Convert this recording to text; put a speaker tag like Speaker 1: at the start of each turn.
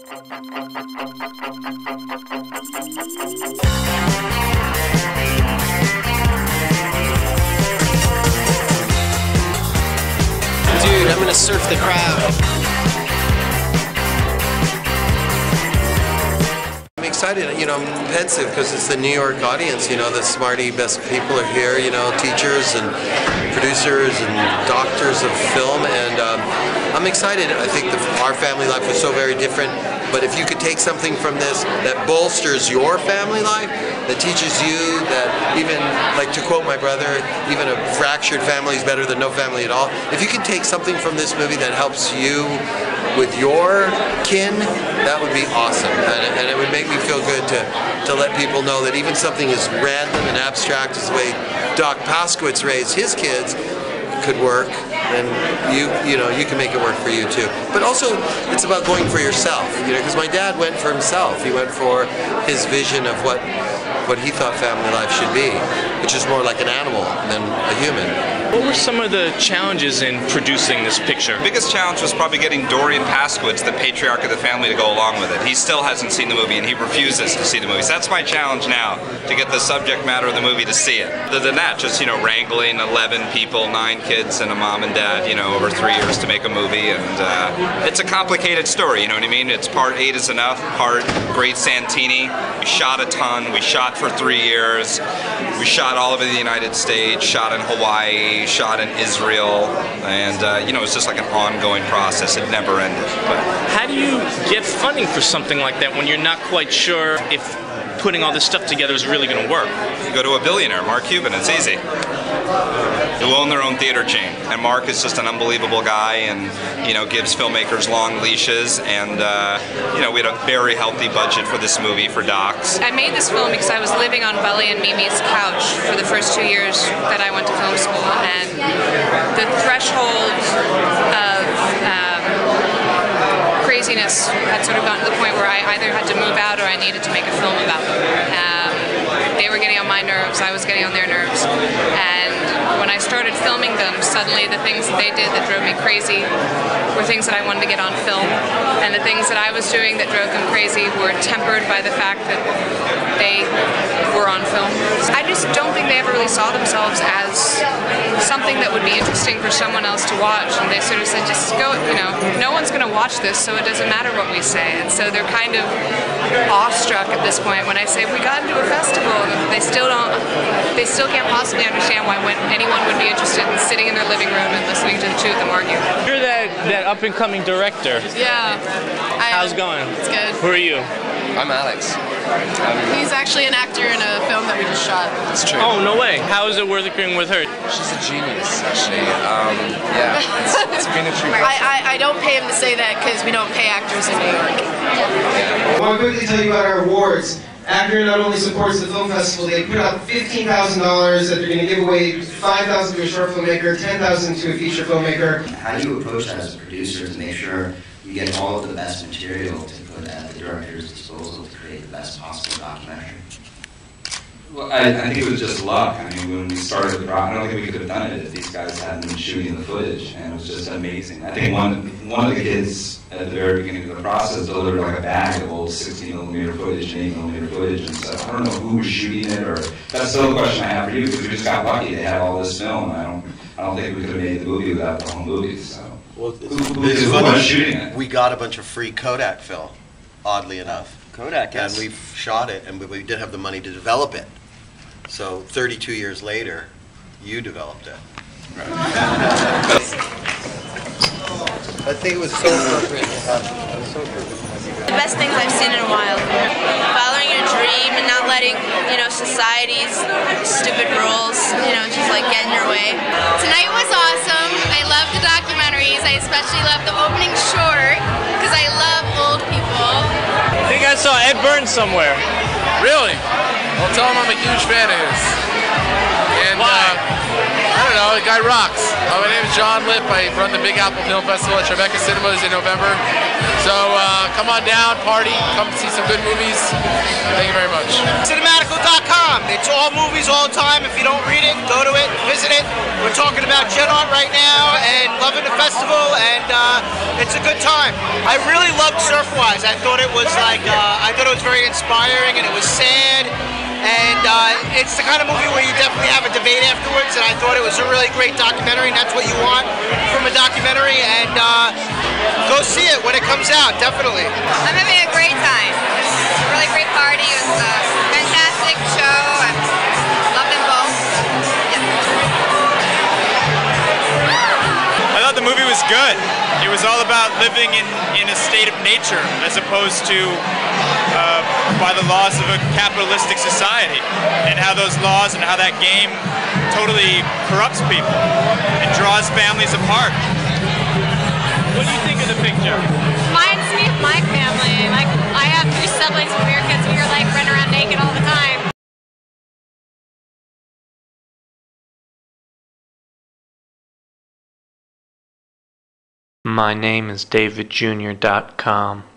Speaker 1: Dude, I'm gonna surf the crowd. I'm excited, you know, I'm pensive because it's the New York audience, you know, the smarty best people are here, you know, teachers and producers and doctors of film, and I'm excited. I think our family life was so very different, but if you could take something from this that bolsters your family life, that teaches you that even, like to quote my brother, even a fractured family is better than no family at all. If you can take something from this movie that helps you with your kin, that would be awesome, and it would make me feel good to let people know that even something as random and abstract as the way Doc Paskowitz raised his kids could work, and you know, you can make it work for you too. But also, it's about going for yourself, you know, because my dad went for himself. He went for his vision of what he thought family life should be, which is more like an animal than a human.
Speaker 2: What were some of the challenges in producing this picture?
Speaker 3: The biggest challenge was probably getting Dorian Paskowitz, the patriarch of the family, to go along with it. He still hasn't seen the movie, and he refuses to see the movie. So that's my challenge now, to get the subject matter of the movie to see it. Other than that, just, you know, wrangling 11 people, 9 kids and a mom and dad, you know, over 3 years to make a movie, and it's a complicated story, you know what I mean? It's part 8 is enough, part great Santini. We shot a ton, we shot for 3 years, we shot all over the United States, shot in Hawaii, shot in Israel, and you know, it's just like an ongoing process. It never ended. But
Speaker 2: how do you get funding for something like that when you're not quite sure if putting all this stuff together is really going to work?
Speaker 3: You go to a billionaire, Mark Cuban, it's easy. Who own their own theater chain. And Mark is just an unbelievable guy, and, you know, gives filmmakers long leashes, and you know, we had a very healthy budget for this movie for docs.
Speaker 4: I made this film because I was living on Belly and Mimi's couch for the first 2 years that I went to film school, and the threshold of craziness had sort of gotten to the point where I either had to move out or I needed to make a film about them. They were getting on my nerves, I was getting on their nerves, and when I started filming them, suddenly the things that they did that drove me crazy were things that I wanted to get on film, and the things that I was doing that drove them crazy were tempered by the fact that they were on film. I just don't think they ever really saw themselves as something that would be interesting for someone else to watch, and they sort of said, just go, you know, no one's going to watch this, so it doesn't matter what we say, and so they're kind of awestruck at this point when I say we got into a festival. They still can't possibly understand why anyone would be interested in sitting in their living room and listening to the two of them argue.
Speaker 2: You're that up-and-coming director.
Speaker 4: Yeah.
Speaker 2: How's it going?
Speaker 4: It's good.
Speaker 2: Who are you?
Speaker 5: I'm Alex.
Speaker 4: He's actually an actor in a film that we just shot.
Speaker 5: It's true.
Speaker 2: Oh, no way. How is it working with her?
Speaker 5: She's a genius, actually. Yeah, it's been a treat.
Speaker 4: I don't pay him to say that because we don't pay actors in New York.
Speaker 5: Yeah.
Speaker 6: I want to quickly tell you about our awards. Actor not only supports the film festival, they put out $15,000 that they're going to give away, $5,000 to a short filmmaker, $10,000 to a feature filmmaker.
Speaker 7: How do you approach that as a producer to make sure you get all of the best material to put at the director's disposal to create the best possible documentary?
Speaker 8: Well, I think it was just luck. I mean, when we started the project, I don't think we could have done it if these guys hadn't been shooting the footage, and it was just amazing. I think one of the kids at the very beginning of the process delivered like a bag of old 60mm footage and 8mm footage, and so I don't know who was shooting it, or that's still a question I have for you, because we just got lucky to have all this film. I don't think we could have made the movie without the whole movie. So
Speaker 9: well,
Speaker 8: who was shooting it?
Speaker 9: We got a bunch of free Kodak film, oddly enough.
Speaker 5: Kodak, yes.
Speaker 9: And we shot it, and we did have the money to develop it. So 32 years later, you developed it.
Speaker 5: Right. I think it was so appropriate to have.
Speaker 10: The best things I've seen in a while. Following your dream and not letting, you know, society's stupid rules, you know, just like get in your way.
Speaker 11: Tonight was awesome. I love the documentaries. I especially love the opening short because I love old people.
Speaker 2: I think I saw Ed Burns somewhere.
Speaker 12: Really? Well, tell him I'm a huge fan of his. And I don't know, the guy rocks. My name is John Lipp. I run the Big Apple Film Festival at Tribeca Cinemas in November. So come on down, party, come see some good movies. Thank you very much.
Speaker 13: Cinematical.com. It's all movies all the time. If you don't read it, go to it, visit it. We're talking about Jet Art right now and loving the festival, and it's a good time. I really loved Surfwise. I thought it was very inspiring, and it was sad. And it's the kind of movie where you definitely have a debate afterwards, and I thought it was a really great documentary, and that's what you want from a documentary. And go see it when it comes out, definitely.
Speaker 14: I'm having a great time. It's a really great party. It was a fantastic show. I love them both.
Speaker 15: I thought the movie was good. It was all about living in a state of nature as opposed to by the laws of a capitalistic society, and how those laws and how that game totally corrupts people and draws families apart.
Speaker 2: What do you think of the picture?
Speaker 14: Reminds me of my family. Like, I have 3 siblings. When we were kids, we were like running around naked all the time.
Speaker 16: My name is DavidJr.com.